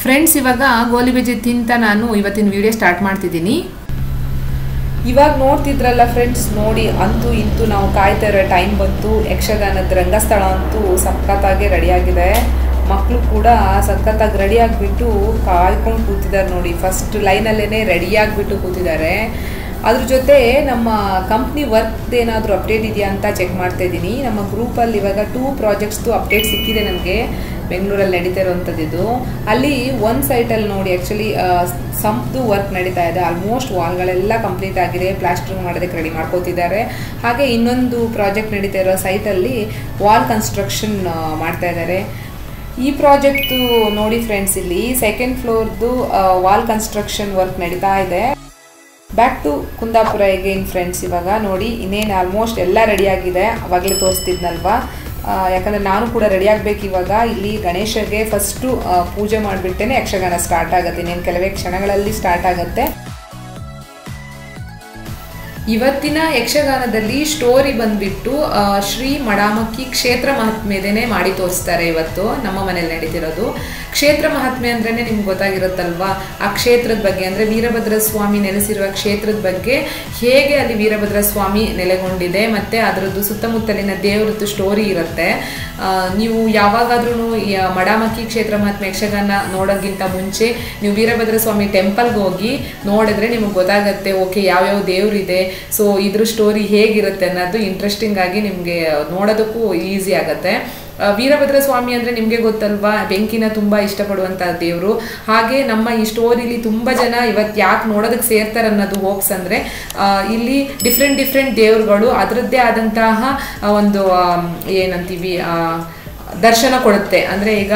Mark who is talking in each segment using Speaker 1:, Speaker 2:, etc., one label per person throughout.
Speaker 1: Friends, ಇವಾಗ ಗೋಲಿ ಬಜ್ಜಿ ತಿಂತ ನಾನು ಇವತ್ತಿನ ವಿಡಿಯೋ ಸ್ಟಾರ್ಟ್ ಮಾಡ್ತಿದ್ದೀನಿ. ಇವಾಗ ನೋಡ್ತಿದ್ರಲ್ಲ ಫ್ರೆಂಡ್ಸ್, ನೋಡಿ ಅಂತೂ ಇಂತೂ ನಾವು ಕಾಯ್ತಾ ಇರೋ ಟೈಮ್ ಬಂತು. ಯಕ್ಷಗಾನದ ರಂಗಸ್ಥಳ ಅಂತೂ ಸಖತ್ತಾಗಿ ರೆಡಿಯಾಗಿದೆ. ಮಕ್ಕಳು ಕೂಡ ಸಖತ್ತಾಗಿ ರೆಡಿ ಆಗಿಬಿಟ್ಟು ಕಾಯ್ಕೊಂಡು ಕೂತಿದ್ದಾರೆ ನೋಡಿ. ಫಸ್ಟ್ ಲೈನಲ್ಲೇ ರೆಡಿಯಾಗಿಬಿಟ್ಟು ಕೂತಿದ್ದಾರೆ. ಅದ್ರ ಜೊತೆ ನಮ್ಮ ಕಂಪ್ನಿ ವರ್ಕ್ ಏನಾದರೂ ಅಪ್ಡೇಟ್ ಇದೆಯಾ ಅಂತ ಚೆಕ್ ಮಾಡ್ತಾ ಇದ್ದೀನಿ. ನಮ್ಮ ಗ್ರೂಪಲ್ಲಿ ಇವಾಗ 2 ಪ್ರಾಜೆಕ್ಟ್ಸ್ದು ಅಪ್ಡೇಟ್ ಸಿಕ್ಕಿದೆ ನಮಗೆ, ಬೆಂಗಳೂರಲ್ಲಿ ನಡೀತಾ ಇರೋವಂಥದ್ದು. ಅಲ್ಲಿ ಒಂದು ಸೈಟಲ್ಲಿ ನೋಡಿ ಆ್ಯಕ್ಚುಲಿ ಸಂಪ್ದು ವರ್ಕ್ ನಡೀತಾ ಇದೆ. ಆಲ್ಮೋಸ್ಟ್ ವಾಲ್ಗಳೆಲ್ಲ ಕಂಪ್ಲೀಟ್ ಆಗಿದೆ, ಪ್ಲಾಸ್ಟರಿಂಗ್ ಮಾಡೋದಕ್ಕೆ ರೆಡಿ ಮಾಡ್ಕೋತಿದ್ದಾರೆ. ಹಾಗೆ ಇನ್ನೊಂದು ಪ್ರಾಜೆಕ್ಟ್ ನಡೀತಾ ಇರೋ ಸೈಟಲ್ಲಿ ವಾಲ್ ಕನ್ಸ್ಟ್ರಕ್ಷನ್ ಮಾಡ್ತಾ ಇದ್ದಾರೆ. ಈ ಪ್ರಾಜೆಕ್ಟು ನೋಡಿ ಫ್ರೆಂಡ್ಸ್, ಇಲ್ಲಿ 2nd ಫ್ಲೋರ್ದು ವಾಲ್ ಕನ್ಸ್ಟ್ರಕ್ಷನ್ ವರ್ಕ್ ನಡೀತಾ ಇದೆ. Back to Kundapura again friends. ಇವಾಗ ನೋಡಿ ಇನ್ನೇನು ಆಲ್ಮೋಸ್ಟ್ ಎಲ್ಲ ರೆಡಿಯಾಗಿದೆ. ಅವಾಗಲೇ ತೋರಿಸ್ತಿದ್ನಲ್ವಾ, ಯಾಕಂದರೆ ನಾನು ಕೂಡ ರೆಡಿ ಆಗಬೇಕು. ಇವಾಗ ಇಲ್ಲಿ ಗಣೇಶಗೆ ಫಸ್ಟು ಪೂಜೆ ಮಾಡಿಬಿಟ್ಟೇ ಯಕ್ಷಗಾನ ಸ್ಟಾರ್ಟ್ ಆಗುತ್ತೆ. ಇನ್ನೇನು ಕೆಲವೇ ಕ್ಷಣಗಳಲ್ಲಿ ಸ್ಟಾರ್ಟ್ ಆಗುತ್ತೆ. ಇವತ್ತಿನ ಯಕ್ಷಗಾನದಲ್ಲಿ ಸ್ಟೋರಿ ಬಂದ್ಬಿಟ್ಟು ಶ್ರೀ ಮಡಾಮಕ್ಕಿ ಕ್ಷೇತ್ರ ಮಹಾತ್ಮೆದೇನೆ ಮಾಡಿ ತೋರಿಸ್ತಾರೆ. ಇವತ್ತು ನಮ್ಮ ಮನೇಲಿ ನಡೀತಿರೋದು ಕ್ಷೇತ್ರ ಮಹಾತ್ಮೆ ಅಂದ್ರೇ ನಿಮ್ಗೆ ಗೊತ್ತಾಗಿರುತ್ತಲ್ವಾ, ಆ ಕ್ಷೇತ್ರದ ಬಗ್ಗೆ, ಅಂದರೆ ವೀರಭದ್ರ ಸ್ವಾಮಿ ನೆಲೆಸಿರುವ ಕ್ಷೇತ್ರದ ಬಗ್ಗೆ, ಹೇಗೆ ಅಲ್ಲಿ ವೀರಭದ್ರ ಸ್ವಾಮಿ ನೆಲೆಗೊಂಡಿದೆ, ಮತ್ತು ಅದರದ್ದು ಸುತ್ತಮುತ್ತಲಿನ ದೇವರದ್ದು ಸ್ಟೋರಿ ಇರುತ್ತೆ. ನೀವು ಯಾವಾಗಾದ್ರೂ ಮಡಾಮಕ್ಕಿ ಕ್ಷೇತ್ರ ಮಹಾತ್ಮೆ ಯಕ್ಷಗಾನ ನೋಡೋಕ್ಕಿಂತ ಮುಂಚೆ ನೀವು ವೀರಭದ್ರ ಸ್ವಾಮಿ ಟೆಂಪಲ್ಗೆ ಹೋಗಿ ನೋಡಿದ್ರೆ ನಿಮಗೆ ಗೊತ್ತಾಗುತ್ತೆ, ಓಕೆ ಯಾವ್ಯಾವ ದೇವರಿದೆ, ಸೊ ಇದ್ರ ಸ್ಟೋರಿ ಹೇಗಿರುತ್ತೆ ಅನ್ನೋದು ಇಂಟ್ರೆಸ್ಟಿಂಗ್ ಆಗಿ ನಿಮಗೆ ನೋಡೋದಕ್ಕೂ ಈಸಿ ಆಗುತ್ತೆ. ವೀರಭದ್ರ ಸ್ವಾಮಿ ಅಂದರೆ ನಿಮಗೆ ಗೊತ್ತಲ್ವಾ, ಬೆಂಕಿನ ತುಂಬ ಇಷ್ಟಪಡುವಂಥ ದೇವರು. ಹಾಗೆ ನಮ್ಮ ಈ ಸ್ಟೋರಿಲಿ ತುಂಬ ಜನ ಇವತ್ತು ಯಾಕೆ ನೋಡೋದಕ್ಕೆ ಸೇರ್ತಾರೆ ಅನ್ನೋದು ಹೋಪ್ಸ್ ಅಂದರೆ, ಇಲ್ಲಿ ಡಿಫ್ರೆಂಟ್ ದೇವರುಗಳು ಅದರದ್ದೇ ಆದಂತಹ ಒಂದು ಏನಂತೀವಿ ದರ್ಶನ ಕೊಡುತ್ತೆ. ಅಂದರೆ ಈಗ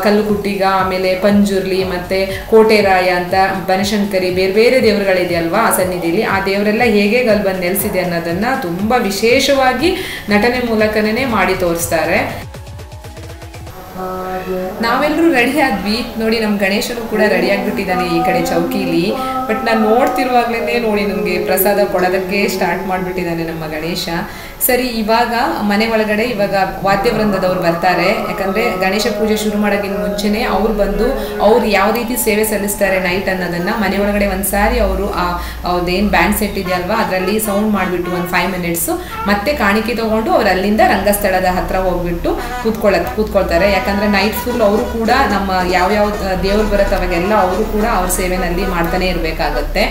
Speaker 1: ಕಲ್ಲುಕುಟ್ಟಿಗ, ಆಮೇಲೆ ಪಂಜುರ್ಲಿ, ಮತ್ತು ಕೋಟೆರಾಯ ಅಂತ ಬನಶಂಕರಿ, ಬೇರೆ ಬೇರೆ ದೇವರುಗಳಿದೆ ಅಲ್ವಾ ಆ ಸನ್ನಿಧಿಲಿ. ಆ ದೇವರೆಲ್ಲ ಹೇಗೆ ಅಲ್ಲಿ ಬಂದು ನೆಲೆಸಿದೆ ಅನ್ನೋದನ್ನು ತುಂಬ ವಿಶೇಷವಾಗಿ ನಟನೆ ಮೂಲಕನೇ ಮಾಡಿ ತೋರಿಸ್ತಾರೆ. ನಾವೆಲ್ಲರೂ ರೆಡಿ ಆದ್ವಿ ನೋಡಿ. ನಮ್ಮ ಗಣೇಶನು ಕೂಡ ರೆಡಿ ಆಗಿಬಿಟ್ಟಿದ್ದಾನೆ ಈ ಕಡೆ ಚೌಕಿಲಿ. ಬಟ್ ನಾನು ನೋಡ್ತಿರುವಾಗಲೇ ನೋಡಿ ನಮಗೆ ಪ್ರಸಾದ ಕೊಡೋದಕ್ಕೆ ಸ್ಟಾರ್ಟ್ ಮಾಡಿಬಿಟ್ಟಿದ್ದಾನೆ ನಮ್ಮ ಗಣೇಶ. ಸರಿ, ಇವಾಗ ಮನೆ ಒಳಗಡೆ ಇವಾಗ ವಾದ್ಯವೃಂದದವ್ರು ಬರ್ತಾರೆ. ಯಾಕಂದರೆ ಗಣೇಶ ಪೂಜೆ ಶುರು ಮಾಡೋಕ್ಕಿಂತ ಮುಂಚೆನೇ ಅವ್ರು ಬಂದು ಅವ್ರು ಯಾವ ರೀತಿ ಸೇವೆ ಸಲ್ಲಿಸ್ತಾರೆ ನೈಟ್ ಅನ್ನೋದನ್ನು ಮನೆ ಒಳಗಡೆ ಒಂದು ಸಾರಿ ಅವರು ಅವ್ರದ್ದೇನು ಬ್ಯಾಂಡ್ ಸೆಟ್ ಇದೆಯಲ್ವಾ ಅದರಲ್ಲಿ ಸೌಂಡ್ ಮಾಡಿಬಿಟ್ಟು ಒಂದು 5 ಮಿನಿಟ್ಸು ಮತ್ತೆ ಕಾಣಿಕೆ ತೊಗೊಂಡು ಅವ್ರು ಅಲ್ಲಿಂದ ರಂಗಸ್ಥಳದ ಹತ್ರ ಹೋಗ್ಬಿಟ್ಟು ಕೂತ್ಕೊಳ್ತಾರೆ. ಯಾಕಂದರೆ ನೈಟ್ ಫುಲ್ ಅವರು ಕೂಡ ನಮ್ಮ ಯಾವ್ಯಾವ ದೇವ್ರು ಬರುತ್ತೆ ಅವಾಗೆಲ್ಲ ಅವರು ಕೂಡ ಅವ್ರ ಸೇವೆನಲ್ಲಿ ಮಾಡ್ತಾನೆ ಇರಬೇಕಾಗತ್ತೆ.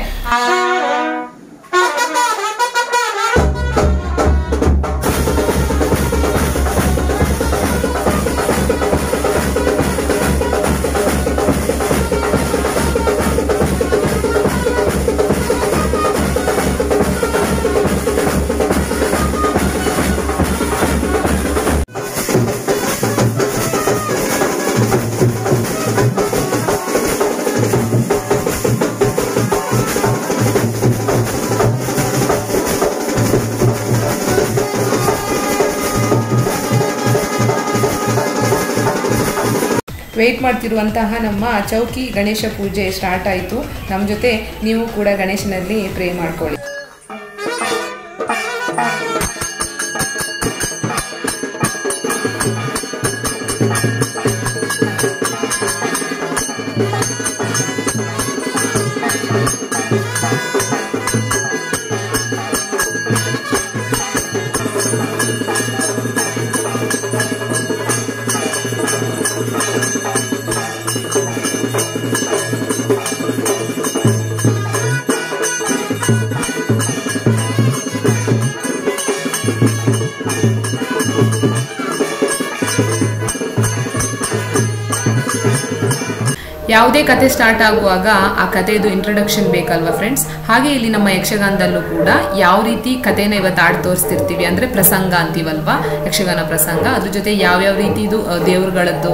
Speaker 1: ವೆಯ್ಟ್ ಮಾಡ್ತಿರುವಂತಹ ನಮ್ಮ ಚೌಕಿ ಗಣೇಶ ಪೂಜೆ ಸ್ಟಾರ್ಟ್ ಆಯಿತು. ನಮ್ಮ ಜೊತೆ ನೀವು ಕೂಡ ಗಣೇಶನಲ್ಲಿ ಪ್ರೇ ಮಾಡ್ಕೊಳ್ಳಿ. ಯಾವುದೇ ಕತೆ ಸ್ಟಾರ್ಟ್ ಆಗುವಾಗ ಆ ಕತೆದು ಇಂಟ್ರೊಡಕ್ಷನ್ ಬೇಕಲ್ವಾ ಫ್ರೆಂಡ್ಸ್. ಹಾಗೆ ಇಲ್ಲಿ ನಮ್ಮ ಯಕ್ಷಗಾನದಲ್ಲೂ ಕೂಡ ಯಾವ ರೀತಿ ಕತೆನ ಇವತ್ತು ಆಡಿ ತೋರಿಸ್ತಿರ್ತೀವಿ ಅಂದರೆ ಪ್ರಸಂಗ ಅಂತೀವಲ್ವಾ, ಯಕ್ಷಗಾನ ಪ್ರಸಂಗ. ಅದ್ರ ಜೊತೆ ಯಾವ್ಯಾವ ರೀತಿದು ದೇವ್ರುಗಳದ್ದು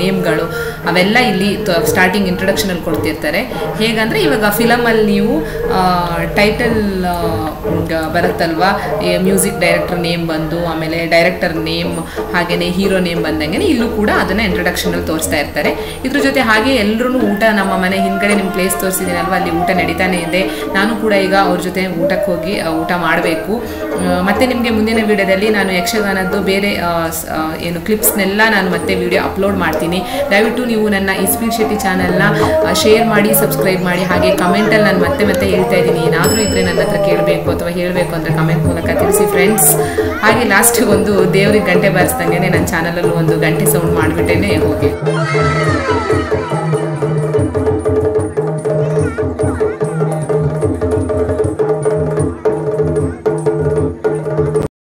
Speaker 1: ನೇಮ್ಗಳು ಅವೆಲ್ಲ ಇಲ್ಲಿ ಸ್ಟಾರ್ಟಿಂಗ್ ಇಂಟ್ರೊಡಕ್ಷನಲ್ಲಿ ಕೊಡ್ತಿರ್ತಾರೆ. ಹೇಗಂದರೆ ಇವಾಗ ಫಿಲಮಲ್ಲಿ ನೀವು ಟೈಟಲ್ ಬರುತ್ತಲ್ವಾ, ಮ್ಯೂಸಿಕ್ ಡೈರೆಕ್ಟರ್ ನೇಮ್ ಬಂದು ಆಮೇಲೆ ಡೈರೆಕ್ಟರ್ ನೇಮ್ ಹಾಗೆಯೇ ಹೀರೋ ನೇಮ್ ಬಂದಂಗೆ ಇಲ್ಲೂ ಕೂಡ ಅದನ್ನು ಇಂಟ್ರೊಡಕ್ಷನಲ್ಲಿ ತೋರಿಸ್ತಾ ಇರ್ತಾರೆ. ಇದ್ರ ಜೊತೆ ಹಾಗೆ ಎಲ್ಲರೂ ಊಟ ನಮ್ಮ ಮನೆ ಹಿಂದ್ಗಡೆ ನಿಮ್ಮ ಪ್ಲೇಸ್ ತೋರಿಸಿದ್ದೀನಲ್ವ, ಅಲ್ಲಿ ಊಟ ನಡೀತಾನೆ ಇದೆ. ನಾನು ಕೂಡ ಈಗ ಅವ್ರ ಜೊತೆ ಊಟಕ್ಕೆ ಹೋಗಿ ಊಟ ಮಾಡಬೇಕು. ಮತ್ತು ನಿಮಗೆ ಮುಂದಿನ ವಿಡಿಯೋದಲ್ಲಿ ನಾನು ಯಕ್ಷಗಾನದ್ದು ಬೇರೆ ಏನು ಕ್ಲಿಪ್ಸ್ನೆಲ್ಲ ನಾನು ಮತ್ತೆ ವಿಡಿಯೋ ಅಪ್ಲೋಡ್ ಮಾಡ್ತೀನಿ. ದಯವಿಟ್ಟು ನೀವು ನನ್ನ ಇಸ್ಪೀಟ್ ಶೆಟ್ಟಿ ಚಾನಲ್ನ ಶೇರ್ ಮಾಡಿ, ಸಬ್ಸ್ಕ್ರೈಬ್ ಮಾಡಿ. ಹಾಗೆ ಕಮೆಂಟಲ್ಲಿ ನಾನು ಮತ್ತೆ ಹೇಳ್ತಾ ಇದ್ದೀನಿ, ಏನಾದರೂ ಇದ್ದರೆ ನನ್ನ ಹತ್ರ ಕೇಳಬೇಕು ಅಥವಾ ಹೇಳಬೇಕು ಅಂದರೆ ಕಮೆಂಟ್ ಮೂಲಕ ತಿಳಿಸಿ ಫ್ರೆಂಡ್ಸ್. ಹಾಗೆ ಲಾಸ್ಟಿಗೆ ಒಂದು ದೇವ್ರಿಗೆ ಗಂಟೆ ಬಾರಿಸ್ದಂಗೆ ನನ್ನ ಚಾನಲಲ್ಲೂ ಒಂದು ಗಂಟೆ ಸೌಂಡ್ ಮಾಡಿಬಿಟ್ಟೇ ಹೋಗಿ.